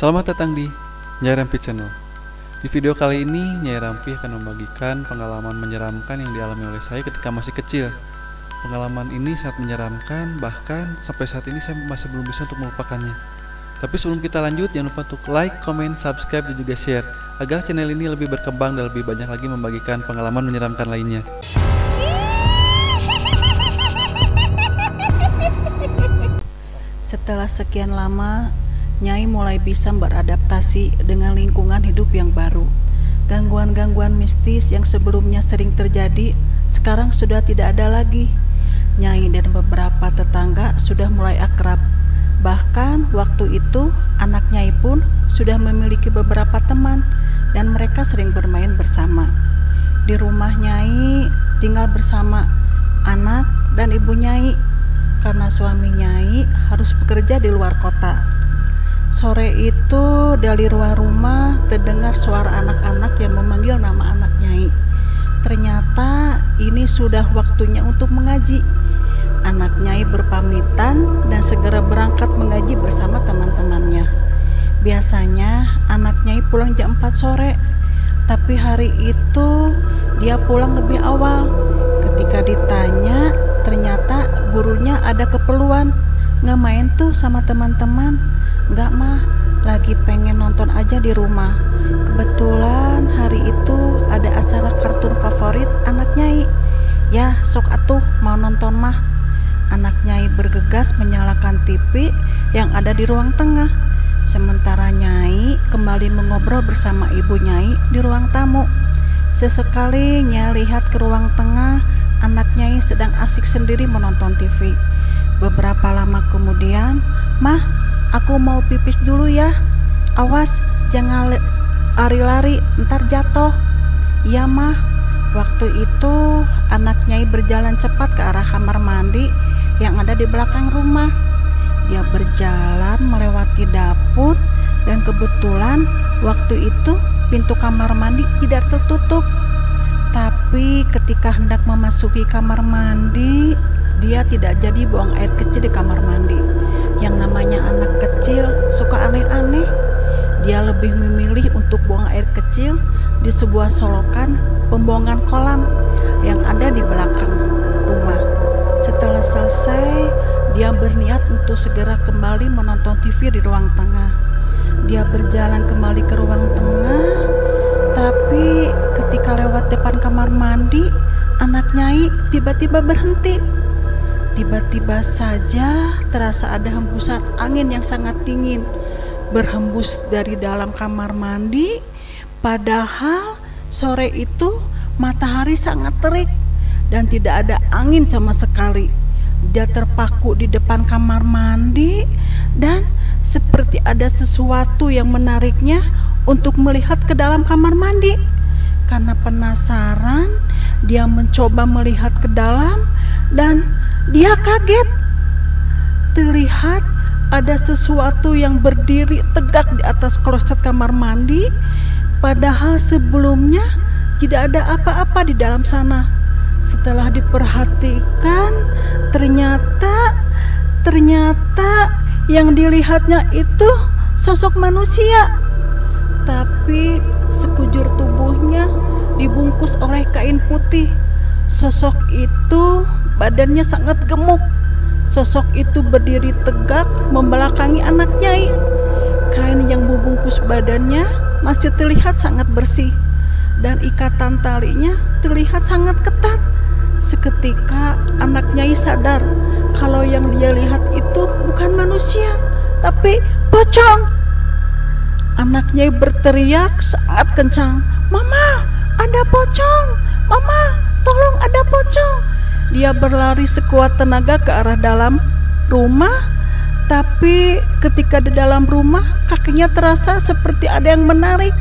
Selamat datang di Nyai Rampi Channel. Di video kali ini, Nyai Rampi akan membagikan pengalaman menyeramkan yang dialami oleh saya ketika masih kecil. Pengalaman ini sangat menyeramkan, bahkan sampai saat ini saya masih belum bisa untuk melupakannya. Tapi sebelum kita lanjut, jangan lupa untuk like, comment, subscribe, dan juga share, agar channel ini lebih berkembang dan lebih banyak lagi membagikan pengalaman menyeramkan lainnya. Setelah sekian lama, Nyai mulai bisa beradaptasi dengan lingkungan hidup yang baru. Gangguan-gangguan mistis yang sebelumnya sering terjadi, sekarang sudah tidak ada lagi. Nyai dan beberapa tetangga sudah mulai akrab. Bahkan waktu itu, anak Nyai pun sudah memiliki beberapa teman, dan mereka sering bermain bersama. Di rumah Nyai tinggal bersama anak dan ibu Nyai, karena suami Nyai harus bekerja di luar kota. Sore itu dari luar rumah terdengar suara anak-anak yang memanggil nama anak Nyai. Ternyata ini sudah waktunya untuk mengaji. Anak Nyai berpamitan dan segera berangkat mengaji bersama teman-temannya. Biasanya anak Nyai pulang jam 4 sore, tapi hari itu dia pulang lebih awal. Ketika ditanya, ternyata gurunya ada keperluan. Nggak main tuh sama teman-teman. Enggak mah, lagi pengen nonton aja di rumah. Kebetulan hari itu ada acara kartun favorit anak Nyai. Ya, sok atuh mau nonton mah. Anak Nyai bergegas menyalakan TV yang ada di ruang tengah. Sementara Nyai kembali mengobrol bersama ibu Nyai di ruang tamu. Sesekali Nyai lihat ke ruang tengah, anak Nyai sedang asik sendiri menonton TV. Beberapa lama kemudian, "Mah, aku mau pipis dulu ya. Awas, jangan lari-lari, ntar jatuh." "Iya mah." Waktu itu anak Nyai berjalan cepat ke arah kamar mandi yang ada di belakang rumah. Dia berjalan melewati dapur, dan kebetulan waktu itu pintu kamar mandi tidak tertutup. Tapi ketika hendak memasuki kamar mandi, dia tidak jadi buang air kecil di kamar mandi. Yang namanya anak kecil suka aneh-aneh. Dia lebih memilih untuk buang air kecil di sebuah solokan pembuangan kolam yang ada di belakang rumah. Setelah selesai, dia berniat untuk segera kembali menonton TV di ruang tengah. Dia berjalan kembali ke ruang tengah, tapi ketika lewat depan kamar mandi, anak Nyai tiba-tiba berhenti. Tiba-tiba saja terasa ada hembusan angin yang sangat dingin berhembus dari dalam kamar mandi. Padahal sore itu matahari sangat terik dan tidak ada angin sama sekali. Dia terpaku di depan kamar mandi dan seperti ada sesuatu yang menariknya untuk melihat ke dalam kamar mandi. Karena penasaran, dia mencoba melihat ke dalam dan dia kaget. Terlihat ada sesuatu yang berdiri tegak di atas kloset kamar mandi, padahal sebelumnya tidak ada apa-apa di dalam sana. Setelah diperhatikan, ternyata yang dilihatnya itu sosok manusia, tapi sekujur tubuhnya dibungkus oleh kain putih. Sosok itu badannya sangat gemuk. Sosok itu berdiri tegak membelakangi anak Nyai. Kain yang membungkus badannya masih terlihat sangat bersih, dan ikatan talinya terlihat sangat ketat. Seketika anak Nyai sadar kalau yang dia lihat itu bukan manusia, tapi pocong. Anak Nyai berteriak sangat kencang, "Mama, ada pocong! Mama, tolong, ada pocong!" Dia berlari sekuat tenaga ke arah dalam rumah, tapi ketika di dalam rumah kakinya terasa seperti ada yang menarik.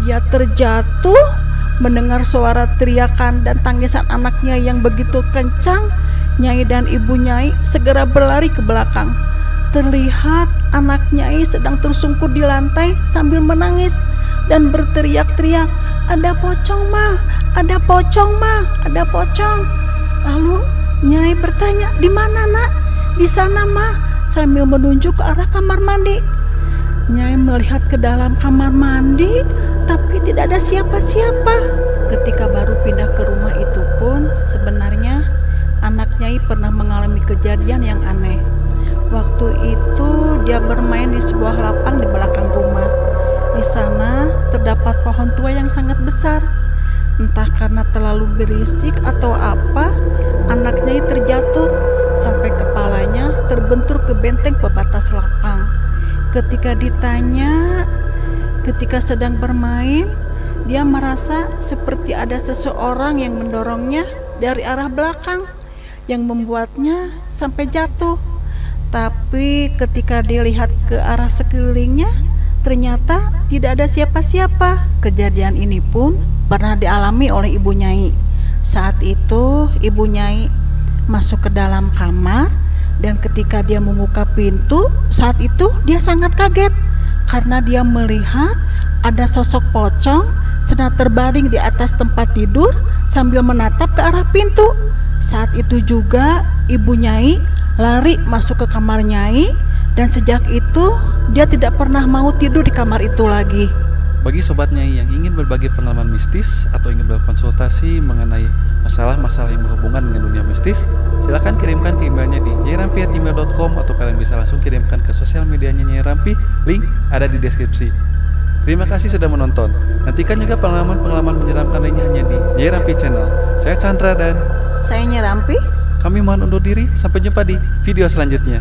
Dia terjatuh mendengar suara teriakan dan tangisan anaknya yang begitu kencang. Nyai dan ibu Nyai segera berlari ke belakang. Terlihat anak Nyai sedang tersungkur di lantai sambil menangis dan berteriak-teriak, "Ada pocong mah, ada pocong mah, ada pocong." Lalu Nyai bertanya, "Di mana nak?" "Di sana mah," sambil menunjuk ke arah kamar mandi. Nyai melihat ke dalam kamar mandi, tapi tidak ada siapa-siapa. Ketika baru pindah ke rumah itu pun, sebenarnya anak Nyai pernah mengalami kejadian yang aneh. Waktu itu dia bermain di sebuah lapang di belakang rumah. Di sana terdapat pohon tua yang sangat besar. Entah karena terlalu berisik atau apa, anak Nyai terjatuh sampai kepalanya terbentur ke benteng pembatas lapang. Ketika ditanya, ketika sedang bermain, dia merasa seperti ada seseorang yang mendorongnya dari arah belakang yang membuatnya sampai jatuh. Tapi ketika dilihat ke arah sekelilingnya, ternyata tidak ada siapa-siapa. Kejadian ini pun pernah dialami oleh Ibu Nyai. Saat itu Ibu Nyai masuk ke dalam kamar, dan ketika dia membuka pintu, saat itu dia sangat kaget karena dia melihat ada sosok pocong sedang terbaring di atas tempat tidur sambil menatap ke arah pintu. Saat itu juga Ibu Nyai lari masuk ke kamar Nyai, dan sejak itu dia tidak pernah mau tidur di kamar itu lagi. Bagi Sobat Nyai yang ingin berbagi pengalaman mistis atau ingin berkonsultasi mengenai masalah-masalah yang berhubungan dengan dunia mistis, silahkan kirimkan ke emailnya di nyairampi@gmail.com, atau kalian bisa langsung kirimkan ke sosial medianya Nyai Rampi, link ada di deskripsi. Terima kasih sudah menonton. Nantikan juga pengalaman-pengalaman menyeramkan lainnya hanya di Nyai Rampi Channel. Saya Chandra dan Saya Nyai Rampi. kami mohon undur diri. Sampai jumpa di video selanjutnya.